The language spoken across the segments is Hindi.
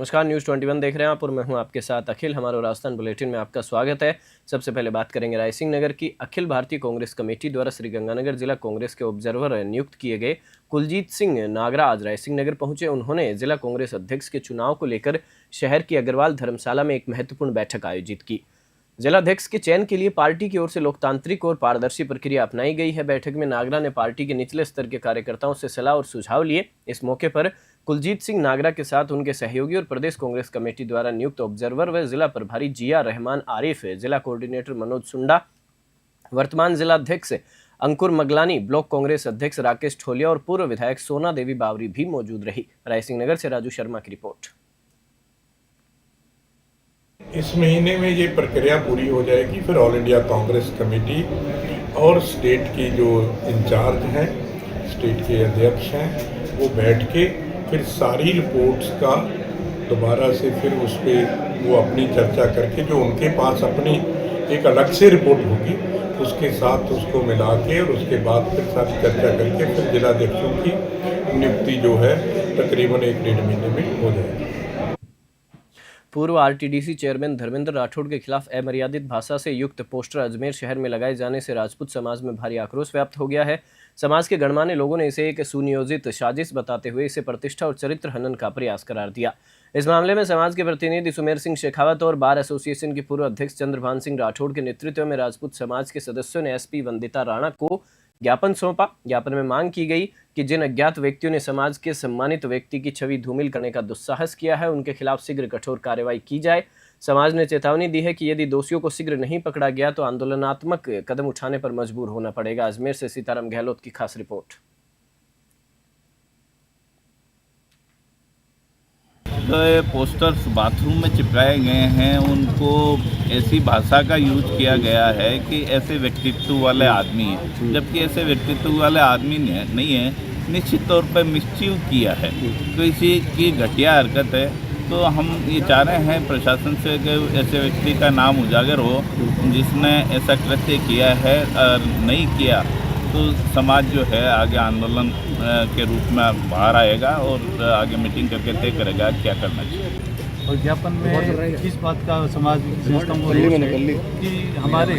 नमस्कार, न्यूज़ 21 देख रहे हैं आप और मैं हूं आपके साथ अखिल। हमारे राजस्थान बुलेटिन में आपका स्वागत है। सबसे पहले बात करेंगे रायसिंह नगर की। अखिल भारतीय कांग्रेस कमेटी द्वारा श्रीगंगानगर जिला कांग्रेस के ऑब्जर्वर नियुक्त किए गए कुलजीत सिंह नागरा आज रायसिंह नगर पहुंचे। उन्होंने जिला कांग्रेस अध्यक्ष के चुनाव को लेकर शहर की अग्रवाल धर्मशाला में एक महत्वपूर्ण बैठक आयोजित की। जिलाध्यक्ष के चयन के लिए पार्टी की ओर से लोकतांत्रिक और पारदर्शी प्रक्रिया अपनाई गई है। बैठक में नागरा ने पार्टी के निचले स्तर के कार्यकर्ताओं से सलाह और सुझाव लिए। इस मौके पर कुलजीत सिंह नागरा के साथ उनके सहयोगी और प्रदेश कांग्रेस कमेटी द्वारा नियुक्त ऑब्जर्वर व जिला प्रभारी जिया रहमान आरिफ, जिला कोऑर्डिनेटर मनोज सुंडा, वर्तमान जिलाध्यक्ष अंकुर मगलानी, ब्लॉक कांग्रेस अध्यक्ष राकेश ठोलिया और पूर्व विधायक सोना देवी बावरी भी मौजूद रही। रायसिंह नगर से राजू शर्मा की रिपोर्ट। इस महीने में ये प्रक्रिया पूरी हो जाएगी, फिर ऑल इंडिया कांग्रेस कमेटी और स्टेट की जो इंचार्ज हैं, स्टेट के अध्यक्ष हैं, वो बैठ के फिर सारी रिपोर्ट्स का दोबारा से फिर उस पर वो अपनी चर्चा करके जो उनके पास अपनी एक अलग से रिपोर्ट होगी उसके साथ उसको मिला के और उसके बाद फिर सारी चर्चा करके फिर जिलाध्यक्षों की नियुक्ति जो है तकरीबन 1-1.5 महीने में हो जाएगी। पूर्व आरटीडीसी चेयरमैन धर्मेंद्र राठौड़ के खिलाफ अमर्यादित भाषा से युक्त पोस्टर अजमेर शहर में लगाए जाने से राजपूत समाज में भारी आक्रोश व्याप्त हो गया है। समाज के गणमान्य लोगों ने इसे एक सुनियोजित साजिश बताते हुए इसे प्रतिष्ठा और चरित्र हनन का प्रयास करार दिया। इस मामले में समाज के प्रतिनिधि सुमेर सिंह शेखावत और बार एसोसिएशन के पूर्व अध्यक्ष चंद्रभान सिंह राठौड़ के नेतृत्व में राजपूत समाज के सदस्यों ने एसपी वंदिता राणा को ज्ञापन सौंपा। ज्ञापन में मांग की गई कि जिन अज्ञात व्यक्तियों ने समाज के सम्मानित व्यक्ति की छवि धूमिल करने का दुस्साहस किया है उनके खिलाफ शीघ्र कठोर कार्रवाई की जाए। समाज ने चेतावनी दी है कि यदि दोषियों को शीघ्र नहीं पकड़ा गया तो आंदोलनात्मक कदम उठाने पर मजबूर होना पड़ेगा। अजमेर से सीताराम गहलोत की खास रिपोर्ट। जो ये पोस्टर्स बाथरूम में चिपकाए गए हैं उनको ऐसी भाषा का यूज किया गया है कि ऐसे व्यक्तित्व वाले आदमी हैं, जबकि ऐसे व्यक्तित्व वाले आदमी नहीं है। निश्चित तौर पर मिसच्यूव किया है, तो इसी की घटिया हरकत है। तो हम ये चाह रहे हैं प्रशासन से कि ऐसे व्यक्ति का नाम उजागर हो जिसने ऐसा कृत्य किया है। और नहीं किया तो समाज जो है आगे आंदोलन के रूप में बाहर आएगा और आगे मीटिंग करके तय करेगा क्या करना चाहिए। और ज्ञापन में किस बात का समाज की संस्थाओं को कि हमारे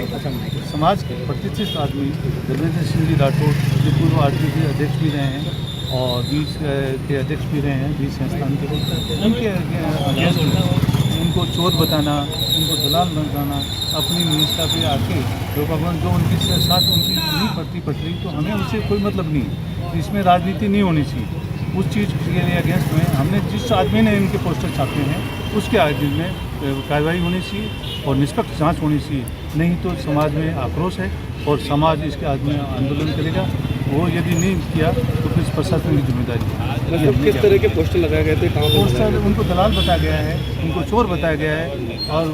समाज के प्रतिष्ठित आदमी धर्मेंद्र सिंह जी राठौड़ जो पूर्व आरटीसी अध्यक्ष भी रहे हैं और बीच के अध्यक्ष भी रहे हैं, बीच संस्थान के, उनके अगेंस्ट में उनको चोर बताना, उनको दलाल बनाना, अपनी निष्ठा पे आके जो उनके साथ उनकी नहीं पटरी तो हमें उससे कोई मतलब नहीं है। इसमें राजनीति नहीं होनी चाहिए। उस चीज़ के लिए अगेंस्ट में हमने जिस आदमी ने इनके पोस्टर छापे हैं उसके आगे में कार्रवाई होनी चाहिए और निष्पक्ष जांच होनी चाहिए। नहीं तो समाज में आक्रोश है और समाज इसके आगे आंदोलन करेगा। वो यदि नहीं किया तो फिर प्रशासन की जिम्मेदारी है। मतलब किस तरह के पोस्टर लगाए गए थे? पोस्टर उनको दलाल बताया गया है, उनको चोर बताया गया है और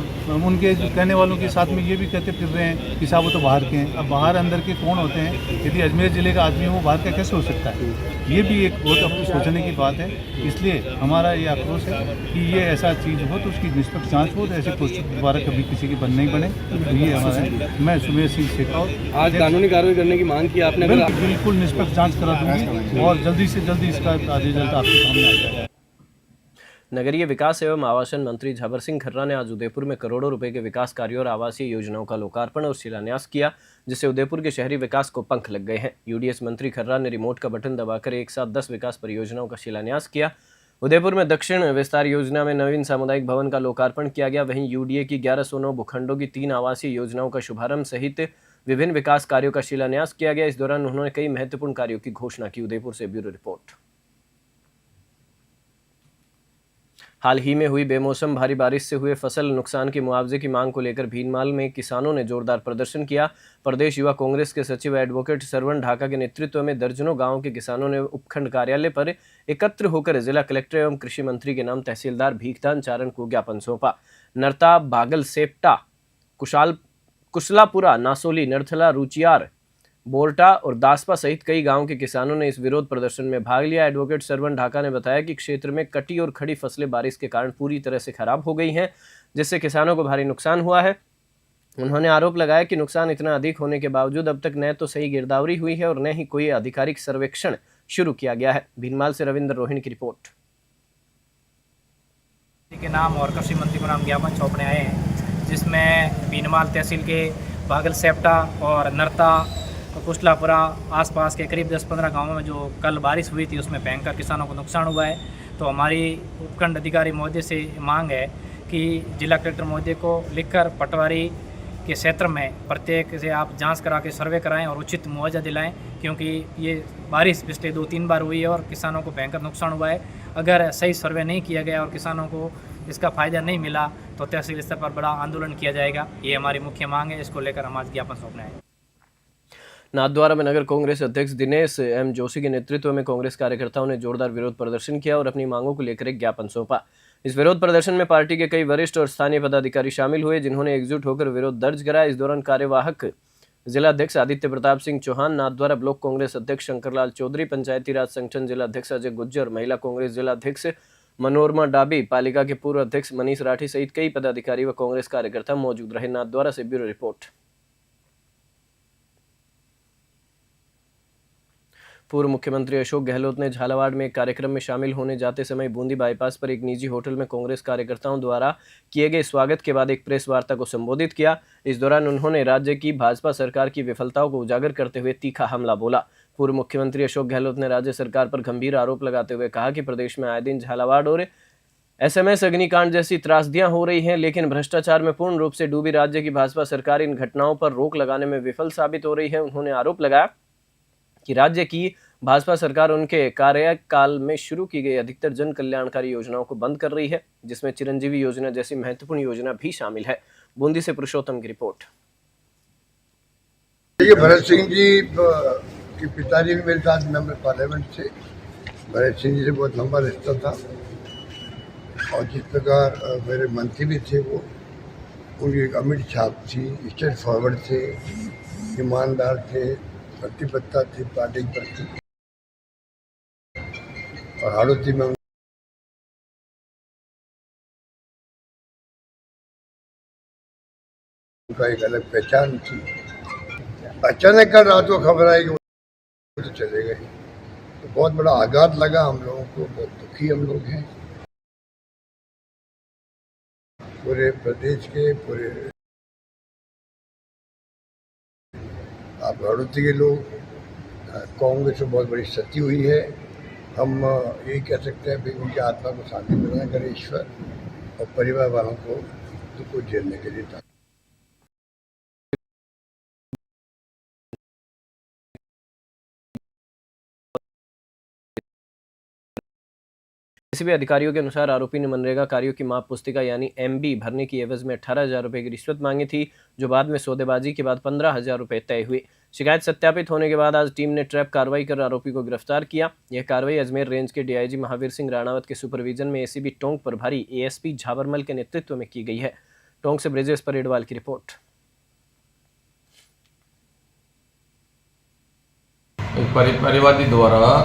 उनके कहने वालों के साथ में ये भी कहते फिर रहे हैं कि साहब वो तो बाहर के हैं। अब बाहर अंदर के कौन होते हैं? यदि अजमेर जिले का आदमी वो बाहर का कैसे हो सकता है? ये भी एक बहुत अपनी सोचने की बात है। इसलिए हमारा ये आक्रोश है कि ये ऐसा चीज़ हो तो उसकी निष्पक्ष जाँच हो, तो ऐसे पोस्टर दोबारा कभी किसी की नहीं बने। तो ये हमारा मैं सुमेर सिंह शेखावत आज कानूनी कार्रवाई करने की मांग की आपने? बिल्कुल निष्पक्ष जांच करा दूंगी और जल्दी से जल्दी इसका रिजल्ट आपके सामने आ जाएगा। नगरीय विकास एवं आवासन मंत्री झाबर सिंह खर्रा ने आज उदयपुर में करोड़ों रुपए के विकास कार्यों और आवासीय योजनाओं का लोकार्पण और शिलान्यास किया, जिससे उदयपुर के शहरी विकास को पंख लग गए हैं। यूडीएस मंत्री खर्रा ने रिमोट का बटन दबाकर एक साथ 10 विकास परियोजनाओं का शिलान्यास किया। उदयपुर में दक्षिण विस्तार योजना में नवीन सामुदायिक भवन का लोकार्पण किया गया। वहीं यूडीए की 1109 भूखंडों की 3 आवासीय योजनाओं का शुभारंभ सहित विभिन्न विकास कार्यों का शिलान्यास किया गया। इस दौरान उन्होंने कई महत्वपूर्ण कार्यों की घोषणा की। उदयपुर से ब्यूरो रिपोर्ट। हाल ही में हुई बेमौसम भारी बारिश से हुए फसल नुकसान के मुआवजे की मांग को लेकर भीनमाल में किसानों ने जोरदार प्रदर्शन किया। प्रदेश युवा कांग्रेस के सचिव एडवोकेट सरवण ढाका के नेतृत्व में दर्जनों गांवों के किसानों ने उपखंड कार्यालय पर एकत्र होकर जिला कलेक्टर एवं कृषि मंत्री के नाम तहसीलदार भीखदान चारण को ज्ञापन सौंपा। नरता, बागल सेप्टा, कुशलापुरा, नासोली, नरथला, रुचियार, बोरटा और दासपा सहित कई गांवों के किसानों ने इस विरोध प्रदर्शन में भाग लिया। एडवोकेट सरवण ढाका ने बताया कि क्षेत्र में कटी और खड़ी फसलें बारिश के कारण पूरी तरह से खराब हो गई हैं, जिससे किसानों को भारी नुकसान हुआ है। उन्होंने आरोप लगाया कि नुकसान इतना अधिक होने के बावजूद अब तक न तो सही गिरदावरी हुई है और न ही कोई आधिकारिक सर्वेक्षण शुरू किया गया है। भीनमाल से रविंद्र रोहिणी की रिपोर्ट। के नाम और कृषि मंत्री को नाम ज्ञापन सौंपने आए हैं, जिसमें बीनमाल तहसील के बागल सेप्टा और नरता कुशलापुरा आसपास के करीब 10-15 गांवों में जो कल बारिश हुई थी उसमें भयंकर किसानों को नुकसान हुआ है। तो हमारी उपखंड अधिकारी महोदय से मांग है कि जिला कलेक्टर महोदय को लिखकर पटवारी के क्षेत्र में प्रत्येक से आप जांच करा के सर्वे कराएं और उचित मुआवजा दिलाएं, क्योंकि ये बारिश पिछले 2-3 बार हुई है और किसानों को भयंकर नुकसान हुआ है। अगर सही सर्वे नहीं किया गया और किसानों को इसका फ़ायदा नहीं मिला तो तहसील स्तर पर बड़ा आंदोलन किया जाएगा। ये हमारी मुख्य मांग है, इसको लेकर हम आज ज्ञापन सौंपने आए। नाथद्वारा में नगर कांग्रेस अध्यक्ष दिनेश एम जोशी के नेतृत्व में कांग्रेस कार्यकर्ताओं ने जोरदार विरोध प्रदर्शन किया और अपनी मांगों को लेकर एक ज्ञापन सौंपा। इस विरोध प्रदर्शन में पार्टी के कई वरिष्ठ और स्थानीय पदाधिकारी शामिल हुए, जिन्होंने एकजुट होकर विरोध दर्ज कराया। इस दौरान कार्यवाहक जिलाध्यक्ष आदित्य प्रताप सिंह चौहान, नाथद्वारा ब्लॉक कांग्रेस अध्यक्ष शंकरलाल चौधरी, पंचायती राज संगठन जिलाध्यक्ष अजय गुज्जर, महिला कांग्रेस जिलाध्यक्ष मनोरमा डाबी, पालिका के पूर्व अध्यक्ष मनीष राठी सहित कई पदाधिकारी व कांग्रेस कार्यकर्ता मौजूद रहे। नाथद्वारा से ब्यूरो रिपोर्ट। पूर्व मुख्यमंत्री अशोक गहलोत ने झालावाड़ में एक कार्यक्रम में शामिल होने जाते समय बूंदी बाईपास पर एक निजी होटल में कांग्रेस कार्यकर्ताओं द्वारा किए गए स्वागत के बाद एक प्रेस वार्ता को संबोधित किया। इस दौरान उन्होंने राज्य की भाजपा सरकार की विफलताओं को उजागर करते हुए तीखा हमला बोला। पूर्व मुख्यमंत्री अशोक गहलोत ने राज्य सरकार पर गंभीर आरोप लगाते हुए कहा कि प्रदेश में आए दिन झालावाड़ और SMS अग्निकांड जैसी त्रासदियां हो रही हैं, लेकिन भ्रष्टाचार में पूर्ण रूप से डूबी राज्य की भाजपा सरकार इन घटनाओं पर रोक लगाने में विफल साबित हो रही है। उन्होंने आरोप लगाया कि राज्य की भाजपा सरकार उनके कार्यकाल में शुरू की गई अधिकतर जन कल्याणकारी योजनाओं को बंद कर रही है, जिसमें चिरंजीवी योजना जैसी महत्वपूर्ण योजना भी शामिल है। बूंदी से पुरुषोत्तम की रिपोर्ट। देखिए, भरत सिंह जी के पिताजी भी मेरे साथ मेंबर पार्लियामेंट थे। भरत सिंह जी से बहुत लंबा रिश्ता था और जिस प्रकार मेरे मंत्री भी थे, वो उनकी एक अमिट छाप थी, स्ट्रेट फॉरवर्ड थे, ईमानदार थे, प्रतिबद्धता थी पार्टी के प्रति। और हाड़ौती में उनका एक अलग पहचान थी। अचानक कल रात को खबर आई कि वो तो चले गए, तो बहुत बड़ा आघात लगा हम लोगों को, बहुत दुखी हम लोग हैं। पूरे प्रदेश के पूरे आप हाड़ौती के लोग, कांग्रेस में बहुत बड़ी क्षति हुई है। हम यही कह सकते हैं कि उनकी आत्मा को शांति प्रदान करे ईश्वर, और परिवार वालों को दुख को झेलने के लिए किसी भी अधिकारियों के अनुसार आरोपी ने मनरेगा कार्यों की माप पुस्तिका यानी MB भरने की एवज में 18,000 रुपए की रिश्वत मांगी थी, जो बाद में सौदेबाजी के बाद 15,000 रुपए तय हुई। शिकायत सत्यापित होने के बाद आज टीम ने ट्रैप कार्रवाई कर आरोपी को गिरफ्तार किया। यह कार्रवाई अजमेर रेंज के DIG महावीर सिंह राणावत के सुपरविजन में ACB टोंक प्रभारी ASP झाबरमल के नेतृत्व में की गई है। टोंक से ब्रिजेश परेडवाल की रिपोर्ट। परिवादी द्वारा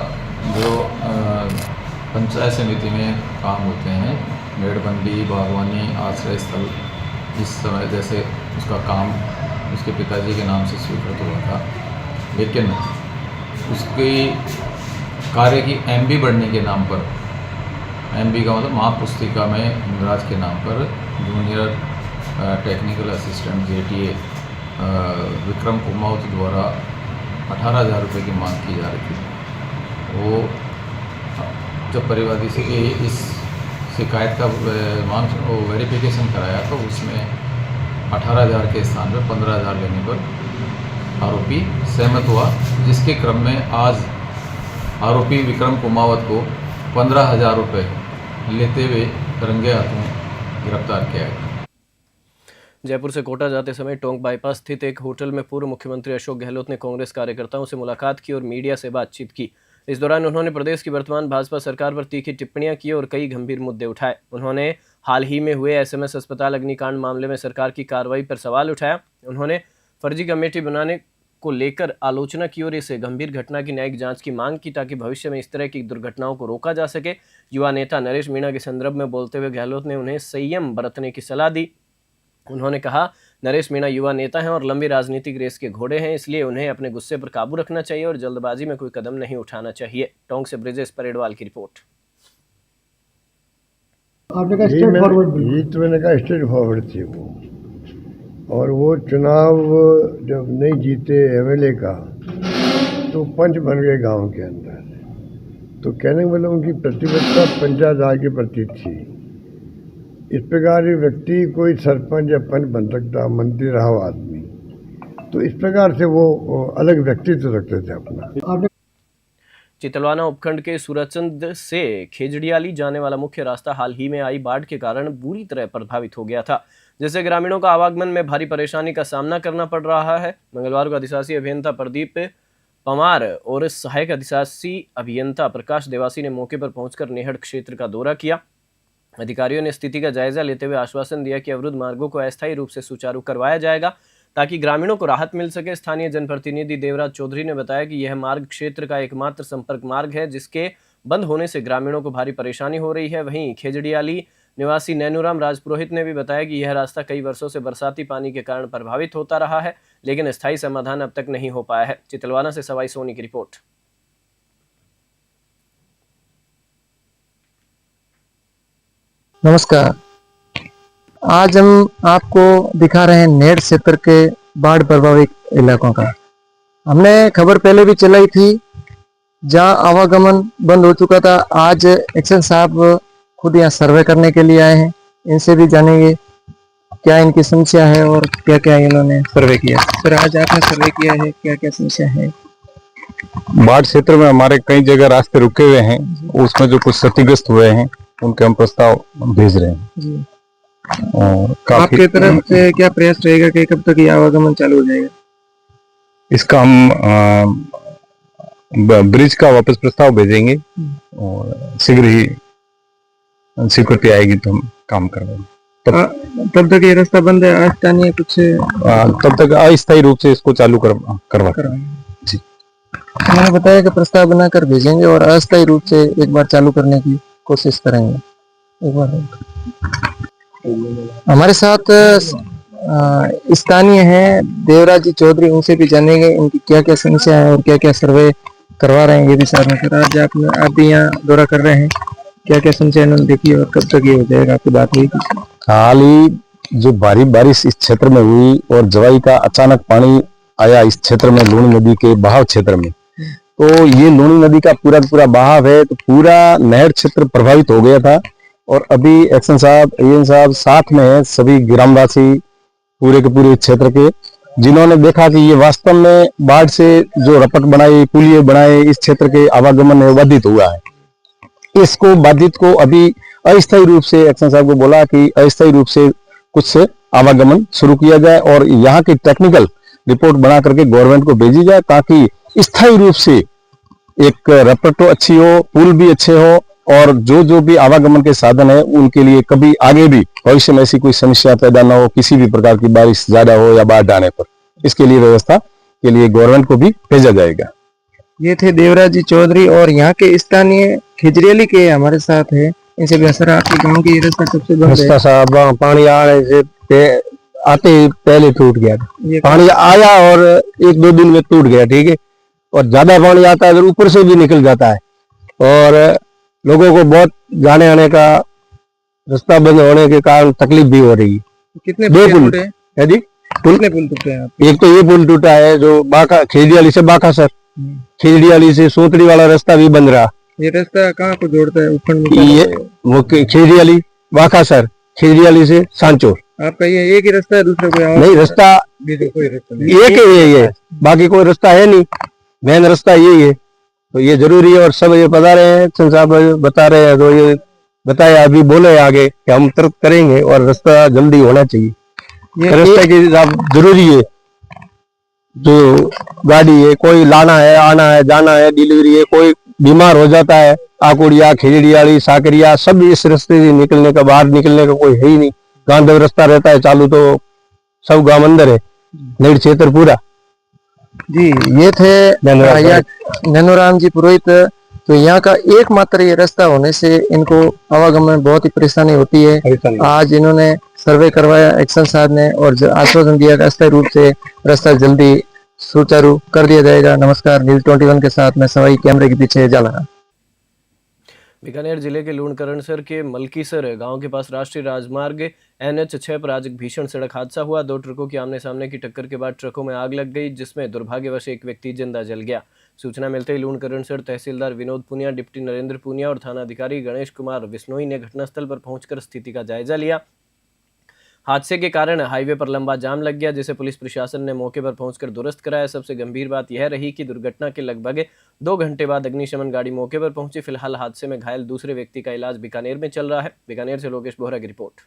जो पंचायत समिति में काम होते हैं, मेड़बंदी, बागवानी, आश्रय स्थल, इस समय जैसे उसका काम उसके पिताजी के नाम से स्वीकृत हुआ था, लेकिन उसकी कार्य की MB बढ़ने के नाम पर, MB का मतलब महापुस्तिका में हिमराज के नाम पर junior technical assistant JTA Vikram Kumawat द्वारा 18,000 रुपये की मांग की जा रही थी। वो जब परिवादी से इस शिकायत का मांग वेरिफिकेशन कराया तो उसमें 18,000 के स्थान पर 15,000 लेने पर आरोपी सहमत हुआ, जिसके क्रम में आज आरोपी विक्रम कुमावत को 15,000 रुपये लेते हुए रंगे हाथों गिरफ्तार किया गया। जयपुर से कोटा जाते समय टोंक बाईपास स्थित एक होटल में पूर्व मुख्यमंत्री अशोक गहलोत ने कांग्रेस कार्यकर्ताओं से मुलाकात की और मीडिया से बातचीत की। इस दौरान उन्होंने प्रदेश की वर्तमान भाजपा सरकार पर तीखी टिप्पणियां की और कई गंभीर मुद्दे उठाए। उन्होंने हाल ही में हुए SMS अस्पताल अग्निकांड मामले में सरकार की कार्रवाई पर सवाल उठाया। उन्होंने फर्जी कमेटी बनाने को लेकर आलोचना की और इस गंभीर घटना की न्यायिक जांच की मांग की, ताकि भविष्य में इस तरह की दुर्घटनाओं को रोका जा सके। युवा नेता नरेश मीणा के संदर्भ में बोलते हुए गहलोत ने उन्हें संयम बरतने की सलाह दी। उन्होंने कहा, नरेश मीणा युवा नेता हैं और लंबी राजनीतिक रेस के घोड़े हैं, इसलिए उन्हें अपने गुस्से पर काबू रखना चाहिए और जल्दबाजी में कोई कदम नहीं उठाना चाहिए। टोंक से ब्रिजेश परेडवाल की रिपोर्ट। आपने कहा ये स्ट्रेट फॉरवर्ड ये तो मैंने कहा स्ट्रेट फॉरवर्ड थे वो, और वो चुनाव जब नहीं जीते एमएलए का तो पंच बन गए गांव के अंदर। तो कहने का मतलब उनकी प्रतिबद्धता पंचायत राज के प्रति थी। इस प्रकार ये व्यक्ति कोई सरपंच या पंच बन सकता, मंत्री रहा हो आदमी, तो इस प्रकार से वो अलग व्यक्तित्व रखते थे अपना। चितलवाना उपखंड के सूरजचंद से खेजड़ियाली जाने वाला मुख्य रास्ता हाल ही में आई बाढ़ के कारण बुरी तरह प्रभावित हो गया था, जिससे ग्रामीणों का आवागमन में भारी परेशानी का सामना करना पड़ रहा है। मंगलवार को अधिशासी अभियंता प्रदीप पवार और सहायक अधिशासी अभियंता प्रकाश देवासी ने मौके पर पहुंचकर नेहड़ क्षेत्र का दौरा किया। अधिकारियों ने स्थिति का जायजा लेते हुए आश्वासन दिया कि अवरुद्ध मार्गों को अस्थायी रूप से सुचारू करवाया जाएगा ताकि ग्रामीणों को राहत मिल सके। स्थानीय जनप्रतिनिधि देवराज चौधरी ने बताया कि यह मार्ग क्षेत्र का एकमात्र संपर्क मार्ग है, जिसके बंद होने से ग्रामीणों को भारी परेशानी हो रही है। वहीं खेजड़ियाली निवासी नैनूराम राजपुरोहित ने भी बताया कि यह रास्ता कई वर्षों से बरसाती पानी के कारण प्रभावित होता रहा है, लेकिन स्थायी समाधान अब तक नहीं हो पाया है। चितलवाना से सवाई सोनी की रिपोर्ट। नमस्कार, आज हम आपको दिखा रहे हैं नेहड़ क्षेत्र के बाढ़ प्रभावित इलाकों का। हमने खबर पहले भी चलाई थी, जहां आवागमन बंद हो चुका था। आज एक्शन साहब खुद यहाँ सर्वे करने के लिए आए हैं, इनसे भी जानेंगे क्या इनकी समस्या है और क्या क्या इन्होंने सर्वे किया। सर, आज आपने सर्वे किया है, क्या क्या समस्या है? बाढ़ क्षेत्र में हमारे कई जगह रास्ते रुके हुए हैं, उसमें जो कुछ क्षतिग्रस्त हुए हैं उनके हम प्रस्ताव भेज रहे हैं जी। और आपके तरफ से क्या प्रयास रहेगा कि कब तक ये आवागमन चालू हो जाएगा? इसका हम ब्रिज का वापस प्रस्ताव भेजेंगे और शीघ्र ही स्वीकृति आएगी तो हम काम करवाएंगे। तब तक ये रास्ता बंद है, अस्थायी कुछ तब तक अस्थायी रूप से इसको चालू करवा जी। उन्होंने बताया कि प्रस्ताव बनाकर भेजेंगे और अस्थायी रूप से एक बार चालू करने की कोशिश करेंगे। एक बार हमारे साथ स्थानीय हैं देवराज जी चौधरी, उनसे भी जानेंगे इनकी क्या क्या समस्या है और क्या क्या सर्वे करवा रहे हैं। ये भी साथ में सर, आज आप भी यहाँ दौरा कर रहे हैं, क्या क्या समस्या इन्होंने देखी और कब तक ये हो जाएगा, आपकी बात हुई? हाल ही जो भारी बारिश इस क्षेत्र में हुई और जवाई का अचानक पानी आया इस क्षेत्र में, लूणी नदी के बहाव क्षेत्र में, तो ये लूणी नदी का पूरा बहाव है, तो पूरा नहर क्षेत्र प्रभावित हो गया था। और अभी एक्शन साहब, एएन साहब साथ में है, सभी ग्रामवासी पूरे के पूरे क्षेत्र के, जिन्होंने देखा कि ये वास्तव में बाढ़ से जो रपट बनाई, पुलिये बनाए, इस क्षेत्र के आवागमन में बाधित हुआ है। इसको बाधित को अभी अस्थायी रूप से एक्शन साहब को बोला कि अस्थायी रूप से कुछ आवागमन शुरू किया जाए और यहाँ की टेक्निकल रिपोर्ट बना करके गवर्नमेंट को भेजी जाए, ताकि स्थायी रूप से एक रपटो अच्छी हो, पुल भी अच्छे हो और जो भी आवागमन के साधन है उनके लिए कभी आगे भी भविष्य में ऐसी कोई समस्या पैदा ना हो, किसी भी प्रकार की बारिश ज्यादा हो या बाढ़ आने पर। इसके लिए व्यवस्था के लिए गवर्नमेंट को भी भेजा जाएगा। ये थे देवराज जी चौधरी और यहाँ के स्थानीय खिजरेली के हमारे साथ है, इनसे भी असर आपके गाँव की रास्ता सबसे बंद है। साहब, पानी आते ही पहले टूट गया, पानी आया और 1-2 दिन में टूट गया, ठीक है। और ज्यादा पानी आता है तो ऊपर से भी निकल जाता है और लोगों को बहुत जाने आने का रास्ता बंद होने के कारण तकलीफ भी हो रही है। कितने दो पुल है जी, कितने पुल टूटे हैं? एक तो ये पुल टूटा है जो बाका खेजड़ियाली से बाका सर, खेजड़ियाली से सोतड़ी वाला रास्ता भी बंद रहा। ये रास्ता कहाँ को जोड़ता है? उपखंड ये वो खेजड़ियाली बाका सर, खेजड़ियाली से सांचोर। आपका ये एक ही रास्ता है, दूसरा कोई नहीं रास्ता? कोई रास्ता एक ही है, बाकी कोई रास्ता है नहीं, मेन रास्ता यही है। तो ये जरूरी है और सब ये बता रहे हैं, साहब बता रहे हैं, तो ये बताया अभी बोले आगे कि हम तुरंत करेंगे और रास्ता जल्दी होना चाहिए। रास्ते की जरूरी है, जो गाड़ी है, कोई लाना है, आना है, जाना है, डिलीवरी है, कोई बीमार हो जाता है, आकुड़िया, खिजड़ियाली, साकरिया, सब इस रास्ते से निकलने का, बाहर निकलने का कोई है ही नहीं। गांधव रास्ता रहता है चालू तो सब गांव अंदर है, नेहड़ क्षेत्र पूरा जी। ये थे नैनूराम जी पुरोहित। तो यहाँ का एकमात्र ये रास्ता होने से इनको आवागमन में बहुत ही परेशानी होती है। आज इन्होंने सर्वे करवाया एक्शन साहब ने और आश्वासन दिया कि अस्थायी रूप से रास्ता जल्दी सुचारू कर दिया जाएगा। नमस्कार, न्यूज़ 21 के साथ मैं सवाई कैमरे के पीछे जाला। बीकानेर जिले के लूणकरणसर के मलकीसर गांव के पास राष्ट्रीय राजमार्ग NH6 पर आज एक भीषण सड़क हादसा हुआ। 2 ट्रकों की आमने सामने की टक्कर के बाद ट्रकों में आग लग गई, जिसमें दुर्भाग्यवश एक व्यक्ति जिंदा जल गया। सूचना मिलते ही लूणकरणसर तहसीलदार विनोद पुनिया, डिप्टी नरेंद्र पुनिया और थाना अधिकारी गणेश कुमार बिश्नोई ने घटनास्थल पर पहुंचकर स्थिति का जायजा लिया। हादसे के कारण हाईवे पर लंबा जाम लग गया, जिसे पुलिस प्रशासन ने मौके पर पहुंचकर दुरुस्त कराया। सबसे गंभीर बात यह रही कि दुर्घटना के लगभग 2 घंटे बाद अग्निशमन गाड़ी मौके पर पहुंची। फिलहाल हादसे में घायल दूसरे व्यक्ति का इलाज बीकानेर में चल रहा है। बीकानेर से लोकेश बोहरा की रिपोर्ट।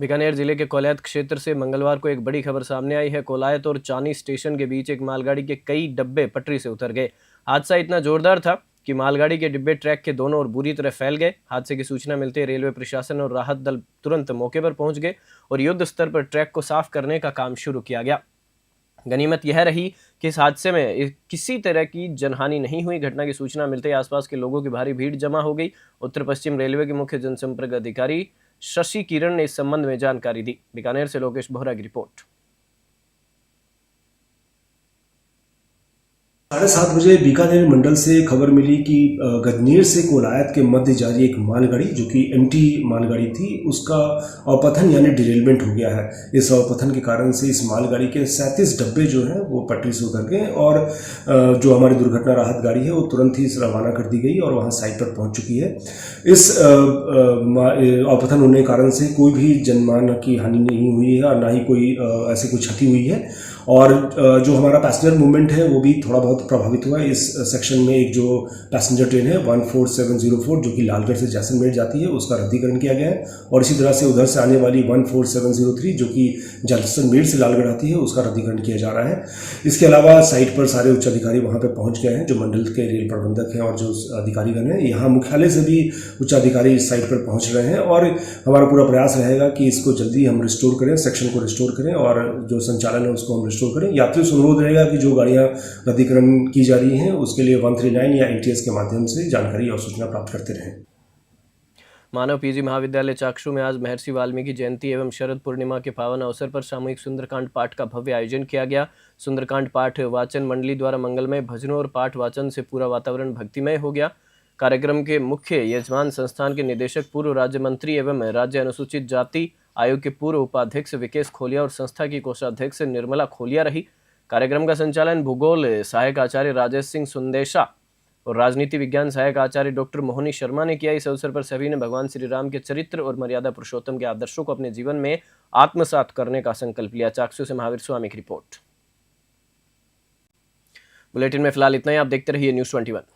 बीकानेर जिले के कोलायत क्षेत्र से मंगलवार को एक बड़ी खबर सामने आई है। कोलायत और चानी स्टेशन के बीच एक मालगाड़ी के कई डब्बे पटरी से उतर गए। हादसा इतना जोरदार था कि मालगाड़ी के डिब्बे ट्रैक के दोनों ओर बुरी तरह फैल गए। हादसे की सूचना मिलते ही रेलवे प्रशासन और राहत दल तुरंत मौके पर पहुंच गए और युद्ध स्तर पर ट्रैक को साफ करने का काम शुरू किया गया। गनीमत यह रही कि इस हादसे में किसी तरह की जनहानि नहीं हुई। घटना की सूचना मिलते ही आसपास के लोगों की भारी भीड़ जमा हो गई। उत्तर पश्चिम रेलवे के मुख्य जनसंपर्क अधिकारी शशि किरण ने इस संबंध में जानकारी दी। बीकानेर से लोकेश बोहरा की रिपोर्ट। 7:30 बजे बीकानेर मंडल से खबर मिली कि गजनेर से कोलायत के मध्य जारी एक मालगाड़ी जो कि एमटी मालगाड़ी थी, उसका अवपतन यानी डिरेलमेंट हो गया है। इस अवपतन के कारण से इस मालगाड़ी के 37 डब्बे जो हैं वो पटरी से उतर गए और जो हमारी दुर्घटना राहत गाड़ी है वो तुरंत ही रवाना कर दी गई और वहाँ साइट पर पहुँच चुकी है। इस अवपतन होने के कारण से कोई भी जनमान की हानि नहीं हुई है और ना ही कोई ऐसी कोई क्षति हुई है और जो हमारा पैसेंजर मूवमेंट है वो भी थोड़ा बहुत प्रभावित हुआ है। इस सेक्शन में एक जो पैसेंजर ट्रेन है 14704 जो कि लालगढ़ से जैसलमेर जाती है, उसका रद्दीकरण किया गया है और इसी तरह से उधर से आने वाली 14703 जो कि जैसलमेर से लालगढ़ आती है, उसका रद्दीकरण किया जा रहा है। इसके अलावा साइट पर सारे उच्च अधिकारी वहाँ पर पहुँच गए हैं, जो मंडल के रेल प्रबंधक हैं और जो अधिकारीगण हैं। यहाँ मुख्यालय से भी उच्च अधिकारी इस साइट पर पहुँच रहे हैं और हमारा पूरा प्रयास रहेगा कि इसको जल्दी हम रिस्टोर करें, सेक्शन को रिस्टोर करें और जो संचालन है उसको हम रिस्टोर करें। यात्रियों से अनुरोध रहेगा कि जो गाड़ियां रद्दीकरण की जा रही हैं उसके लिए 139 या NTS के माध्यम से जानकारी और सूचना प्राप्त करते रहें। मानव PG महाविद्यालय चाक्षु में आज महर्षि वाल्मीकि जयंती एवं शरद पूर्णिमा के पावन अवसर पर सामूहिक सुंदरकांड पाठ का भव्य आयोजन किया गया। सुंदरकांड पाठ वाचन मंडली द्वारा मंगलमय भजनों और पाठ वाचन से पूरा वातावरण भक्तिमय हो गया। कार्यक्रम के मुख्य यजमान संस्थान के निदेशक, पूर्व राज्य मंत्री एवं राज्य अनुसूचित जाति आयोग के पूर्व उपाध्यक्ष विकेश खोलिया और संस्था की कोषाध्यक्ष निर्मला खोलिया रही। कार्यक्रम का संचालन भूगोल सहायक आचार्य राजेश सिंह सुंदेशा और राजनीति विज्ञान सहायक आचार्य डॉक्टर मोहनी शर्मा ने किया। इस अवसर पर सभी ने भगवान श्री राम के चरित्र और मर्यादा पुरुषोत्तम के आदर्शों को अपने जीवन में आत्मसात करने का संकल्प लिया। चाक्षु से महावीर स्वामी की रिपोर्ट। बुलेटिन में फिलहाल इतना ही। आप देखते रहिए News 21।